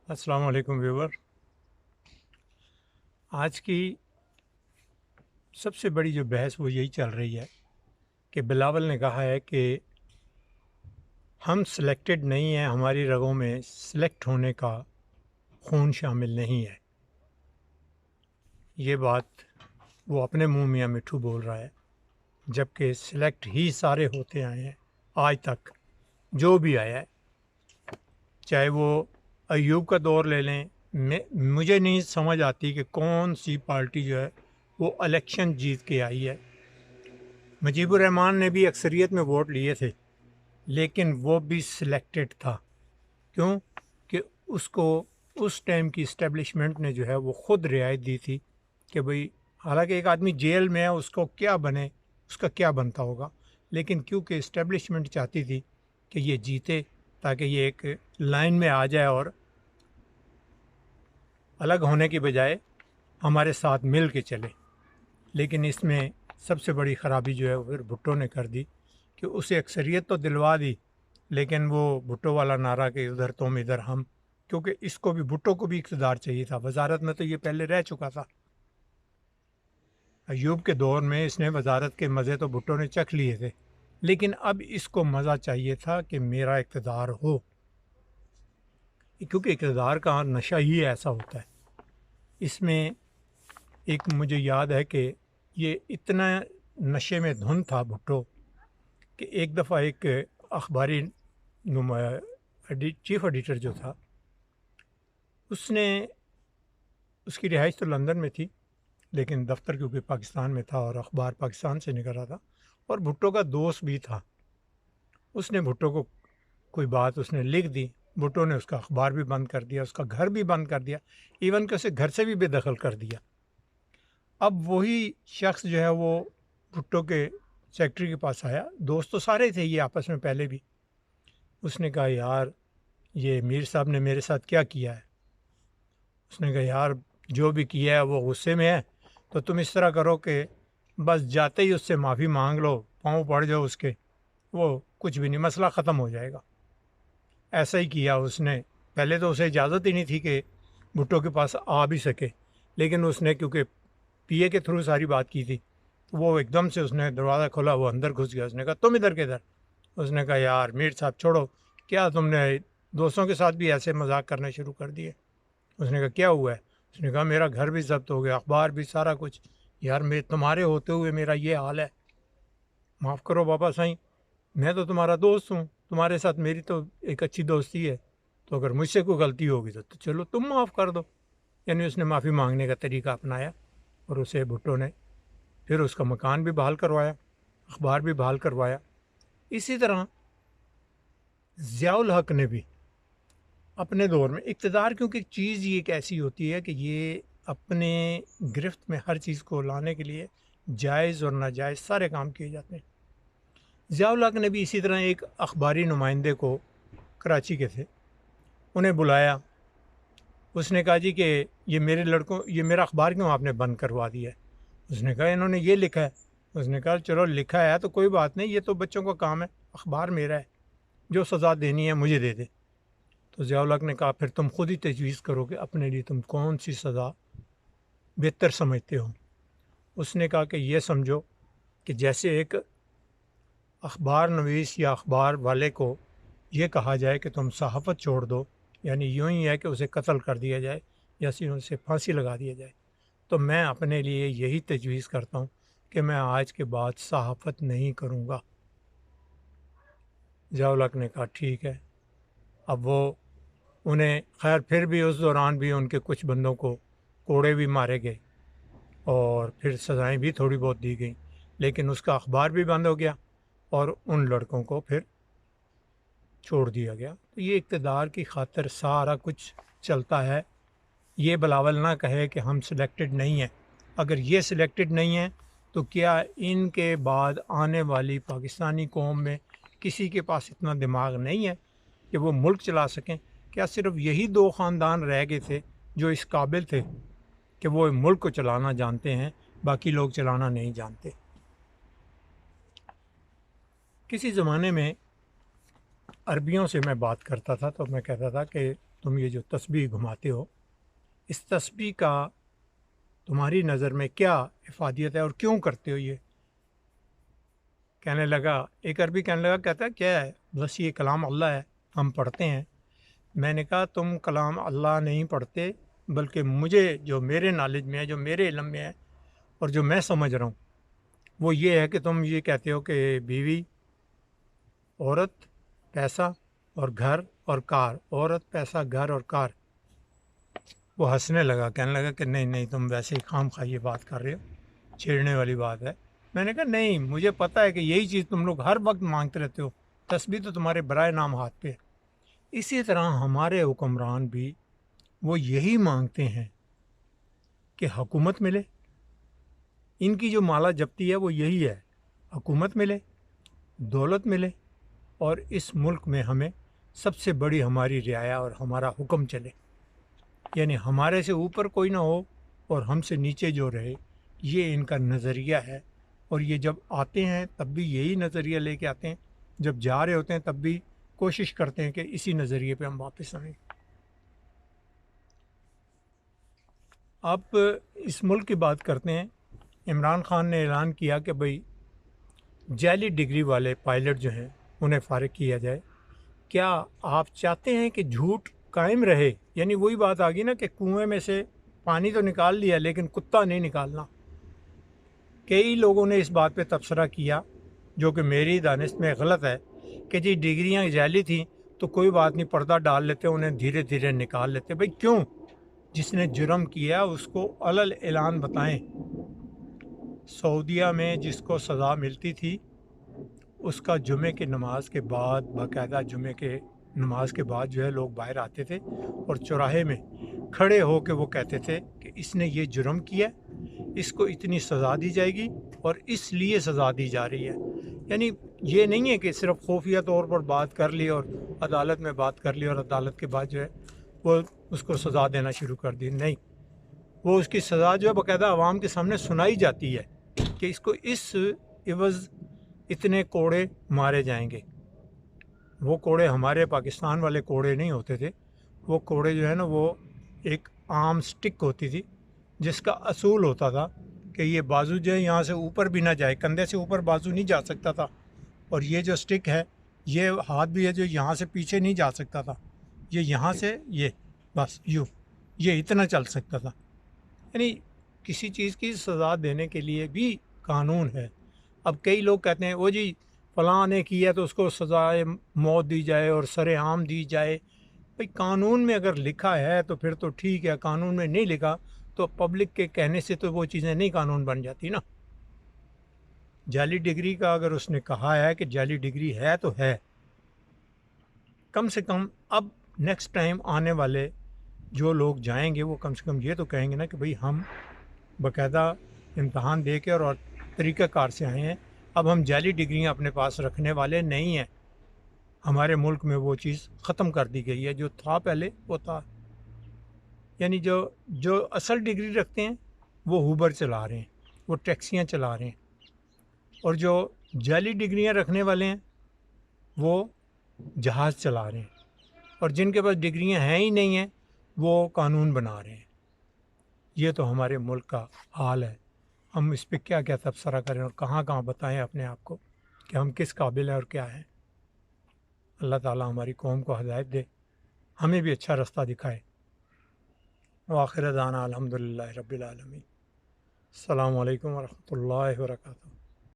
अस्सलाम वालेकुम व्यूवर। आज की सबसे बड़ी जो बहस वो यही चल रही है कि बिलावल ने कहा है कि हम सिलेक्टेड नहीं हैं, हमारी रगों में सिलेक्ट होने का खून शामिल नहीं है। ये बात वो अपने मुंह मियाँ मिट्ठू बोल रहा है, जबकि सिलेक्ट ही सारे होते आए हैं आज तक। जो भी आया है, चाहे वो अयूब का दौर ले लें, मुझे नहीं समझ आती कि कौन सी पार्टी जो है वो इलेक्शन जीत के आई है। मुजीबुर रहमान ने भी अक्सरियत में वोट लिए थे, लेकिन वो भी सिलेक्टेड था। क्यों? कि उसको उस टाइम की इस्टेब्लिशमेंट ने जो है वो ख़ुद रियायत दी थी कि भाई, हालांकि एक आदमी जेल में है, उसको क्या बने, उसका क्या बनता होगा, लेकिन क्योंकि इस्टेब्लिशमेंट चाहती थी कि ये जीते ताकि ये एक लाइन में आ जाए और अलग होने की बजाय हमारे साथ मिल के चले। लेकिन इसमें सबसे बड़ी ख़राबी जो है वो फिर भुट्टो ने कर दी कि उसे अक्सरियत तो दिलवा दी, लेकिन वो भुट्टो वाला नारा कि उधर तुम इधर हम, क्योंकि इसको भी, भुट्टो को भी इक़्तिदार चाहिए था। वजारत में तो ये पहले रह चुका था। अयूब के दौर में इसने वजारत के मज़े तो भुट्टो ने चख लिए थे, लेकिन अब इसको मज़ा चाहिए था कि मेरा इक़्तिदार हो, क्योंकि इक़्तिदार का नशा ही ऐसा होता है। इसमें एक मुझे याद है कि ये इतना नशे में धुन था भुट्टो कि एक दफ़ा एक अखबारी चीफ एडिटर जो था, उसने, उसकी रिहाइश तो लंदन में थी, लेकिन दफ्तर क्योंकि पाकिस्तान में था और अखबार पाकिस्तान से निकल रहा था, और भुट्टो का दोस्त भी था। उसने भुट्टो को कोई बात उसने लिख दी, भुट्टो ने उसका अखबार भी बंद कर दिया, उसका घर भी बंद कर दिया, इवन कि उसे घर से भी बेदखल कर दिया। अब वही शख्स जो है वो भुट्टो के सेक्रेटरी के पास आया। दोस्त तो सारे थे ये आपस में पहले भी। उसने कहा, यार ये मीर साहब ने मेरे साथ क्या किया है। उसने कहा, यार जो भी किया है वो गुस्से में है, तो तुम इस तरह करो कि बस जाते ही उससे माफ़ी मांग लो, पाँव पड़ जाओ उसके, वो कुछ भी नहीं, मसला ख़त्म हो जाएगा। ऐसा ही किया उसने। पहले तो उसे इजाज़त ही नहीं थी कि भुट्टो के पास आ भी सके, लेकिन उसने क्योंकि पीए के थ्रू सारी बात की थी, तो वो एकदम से उसने दरवाज़ा खोला, वो अंदर घुस गया। उसने कहा, तुम इधर के इधर। उसने कहा, यार मीर साहब छोड़ो, क्या तुमने दोस्तों के साथ भी ऐसे मजाक करने शुरू कर दिए। उसने कहा, क्या हुआ है। उसने कहा, मेरा घर भी जब्त हो गया, अखबार भी, सारा कुछ। यार मैं तुम्हारे होते हुए मेरा ये हाल है, माफ़ करो बाबा साईं, मैं तो तुम्हारा दोस्त हूँ, तुम्हारे साथ मेरी तो एक अच्छी दोस्ती है, तो अगर मुझसे कोई गलती होगी तो चलो तुम माफ़ कर दो। यानी उसने माफ़ी मांगने का तरीका अपनाया, और उसे भुट्टो ने फिर उसका मकान भी बहाल करवाया, अखबार भी बहाल करवाया। इसी तरह ज़ियाउल हक ने भी अपने दौर में इक़्तिदार, क्योंकि चीज़ ये एक ऐसी होती है कि ये अपने गिरफ्त में हर चीज़ को लाने के लिए जायज़ और नाजायज़ सारे काम किए जाते हैं। ज़ियाउल हक ने भी इसी तरह एक अखबारी नुमाइंदे को, कराची के थे, उन्हें बुलाया। उसने कहा, जी कि ये मेरे लड़कों, ये मेरा अखबार क्यों आपने बंद करवा दिया है। उसने कहा, इन्होंने ये लिखा है। उसने कहा, चलो लिखा है तो कोई बात नहीं, ये तो बच्चों का काम है, अखबार मेरा है, जो सज़ा देनी है मुझे दे दे। तो ज़ियाउल हक ने कहा, फिर तुम खुद ही तजवीज़ करो कि अपने लिए तुम कौन सी सज़ा बेहतर समझते हो। उसने कहा कि ये समझो कि जैसे एक अखबार नवीस या अखबार वाले को ये कहा जाए कि तुम सहाफ़त छोड़ दो, यानी यूँ ही है कि उसे कत्ल कर दिया जाए या उसे फांसी लगा दिया जाए, तो मैं अपने लिए यही तजवीज़ करता हूँ कि मैं आज के बाद सहाफ़त नहीं करूँगा। ज़ियाउल हक ने कहा, ठीक है। अब वो, उन्हें खैर फिर भी उस दौरान भी उनके कुछ बंदों को कोड़े भी मारे गए और फिर सज़ाएँ भी थोड़ी बहुत दी गई, लेकिन उसका अखबार भी बंद हो गया और उन लड़कों को फिर छोड़ दिया गया। तो ये इक़्तिदार की खातिर सारा कुछ चलता है। ये बिलावल ना कहे कि हम सिलेक्टेड नहीं हैं। अगर ये सिलेक्टेड नहीं हैं तो क्या इनके बाद आने वाली पाकिस्तानी कौम में किसी के पास इतना दिमाग नहीं है कि वो मुल्क चला सकें? क्या सिर्फ यही दो ख़ानदान रह गए थे जो इस काबिल थे कि वो मुल्क को चलाना जानते हैं, बाकी लोग चलाना नहीं जानते? किसी ज़माने में अरबियों से मैं बात करता था तो मैं कहता था कि تم یہ جو تسبیح گھماتے ہو، اس تسبیح کا تمہاری نظر میں کیا افادیت ہے اور کیوں کرتے ہو یہ؟ کہنے لگا، ایک عربی کہنے لگا، کہتا ہے کیا ہے، بس یہ کلام اللہ ہے، ہم پڑھتے ہیں۔ میں نے کہا تم کلام اللہ نہیں پڑھتے، بلکہ مجھے جو میرے نالج میں ہے، جو میرے علم میں ہے اور جو میں سمجھ رہا ہوں وہ یہ ہے کہ تم یہ کہتے ہو کہ بیوی، عورت، پیسہ اور گھر اور کار، عورت، پیسہ، گھر اور کار۔ وہ ہنسنے لگا، کہنے لگا کہ نہیں نہیں، تم ویسے ہی خام خواہ یہ بات کر رہے ہو، چھیڑنے والی بات ہے۔ میں نے کہا نہیں، مجھے پتہ ہے کہ یہی چیز تم لوگ ہر وقت مانگتے رہتے ہو، تسبیح تو تمہارے برائے نام ہاتھ پہ ہے۔ اسی طرح ہمارے حکمران بھی وہ یہی مانگتے ہیں کہ حکومت ملے، ان کی جو مالا جپتی ہے وہ یہی ہے، حکومت ملے، دولت ملے، اور اس ملک میں ہمیں سب سے بڑی ہماری رعایا اور ہمارا حکم چلے، یعنی ہمارے سے اوپر کوئی نہ ہو اور ہم سے نیچے جو رہے۔ یہ ان کا نظریہ ہے، اور یہ جب آتے ہیں تب بھی یہی نظریہ لے کے آتے ہیں، جب جا رہے ہوتے ہیں تب بھی کوشش کرتے ہیں کہ اسی نظریے پہ ہم واپس آئیں۔ اب اس ملک کی بات کرتے ہیں۔ عمران خان نے اعلان کیا کہ بھئی جعلی ڈگری والے پائلٹ جو ہیں انہیں فارغ کیا جائے۔ کیا آپ چاہتے ہیں کہ جھوٹ قائم رہے؟ یعنی وہی بات آ گئی نا کہ کنویں میں سے پانی تو نکال لیا لیکن کتا نہیں نکالنا۔ کئی لوگوں نے اس بات پہ تبصرہ کیا، جو کہ میری دانست میں غلط ہے، کہ جی ڈگریاں جعلی تھیں تو کوئی بات نہیں، پردہ ڈال لیتے، انہیں دھیرے دھیرے نکال لیتے۔ بھئی کیوں؟ جس نے جرم کیا اس کو علل اعلان بتائیں۔ سعودیہ میں جس کو سزا ملتی تھی اس کا جمعے کی نماز کے بعد، باقاعدہ جمعے کے نماز کے بعد جو ہے لوگ باہر آتے تھے اور چوراہے میں کھڑے ہو کے وہ کہتے تھے کہ اس نے یہ جرم کیا، اس کو اتنی سزا دی جائے گی اور اس لیے سزا دی جا رہی ہے۔ یعنی یہ نہیں ہے کہ صرف خفیہ طور پر بات کر لی اور عدالت میں بات کر لی اور عدالت کے بعد جو ہے وہ اس کو سزا دینا شروع کر دی، نہیں، وہ اس کی سزا جو ہے باقاعدہ عوام کے سامنے سنائی جاتی ہے کہ اس کو اس عوض اتنے کوڑے مارے جائیں گے۔ وہ کوڑے ہمارے پاکستان والے کوڑے نہیں ہوتے تھے، وہ کوڑے جو ہے نا وہ ایک عام سٹک ہوتی تھی جس کا اصول ہوتا تھا کہ یہ بازو جو ہے یہاں سے اوپر بھی نہ جائے، کندھے سے اوپر بازو نہیں جا سکتا تھا، اور یہ جو سٹک ہے یہ ہاتھ بھی ہے جو یہاں سے پیچھے نہیں جا سکتا تھا، یہ یہاں سے یہ بس یوں یہ اتنا چل سکتا تھا۔ یعنی کسی چیز کی سزا دینے کے لیے بھی قانون ہے۔ اب کئی لوگ کہتے ہیں وہ جی فلاں نے کیا تو اس کو سزائے موت دی جائے اور سر عام دی جائے۔ بھئی قانون میں اگر لکھا ہے تو پھر تو ٹھیک ہے، قانون میں نہیں لکھا تو پبلک کے کہنے سے تو وہ چیزیں نہیں قانون بن جاتی نا۔ جعلی ڈگری کا اگر اس نے کہا ہے کہ جعلی ڈگری ہے تو ہے، کم سے کم اب نیکسٹ ٹائم آنے والے جو لوگ جائیں گے وہ کم سے کم یہ تو کہیں گے نا کہ بھئی ہم باقاعدہ امتحان دے کے اور طریقہ کار سے آئے ہیں، اب ہم جعلی ڈگریاں اپنے پاس رکھنے والے نہیں ہیں۔ ہمارے ملک میں وہ چیز ختم کر دی گئی ہے، جو تھا پہلے وہ تھا۔ یعنی جو اصل ڈگری رکھتے ہیں وہ ہوبر چلا رہے ہیں، وہ ٹیکسیاں چلا رہے ہیں، اور جو جعلی ڈگریاں رکھنے والے ہیں وہ جہاز چلا رہے ہیں، اور جن کے پاس ڈگریاں ہیں ہی نہیں ہیں وہ قانون بنا رہے ہیں۔ یہ تو ہمارے ملک کا حال ہے۔ ہم اس پہ کیا کیا تبصرہ کریں اور کہاں کہاں بتائیں اپنے آپ کو کہ ہم کس قابل ہیں اور کیا ہیں۔ اللہ تعالیٰ ہماری قوم کو ہدایت دے، ہمیں بھی اچھا رستہ دکھائے۔ وآخر دعوانا الحمدللہ رب العالمین۔ السلام علیکم ورحمۃ اللہ وبرکاتہ۔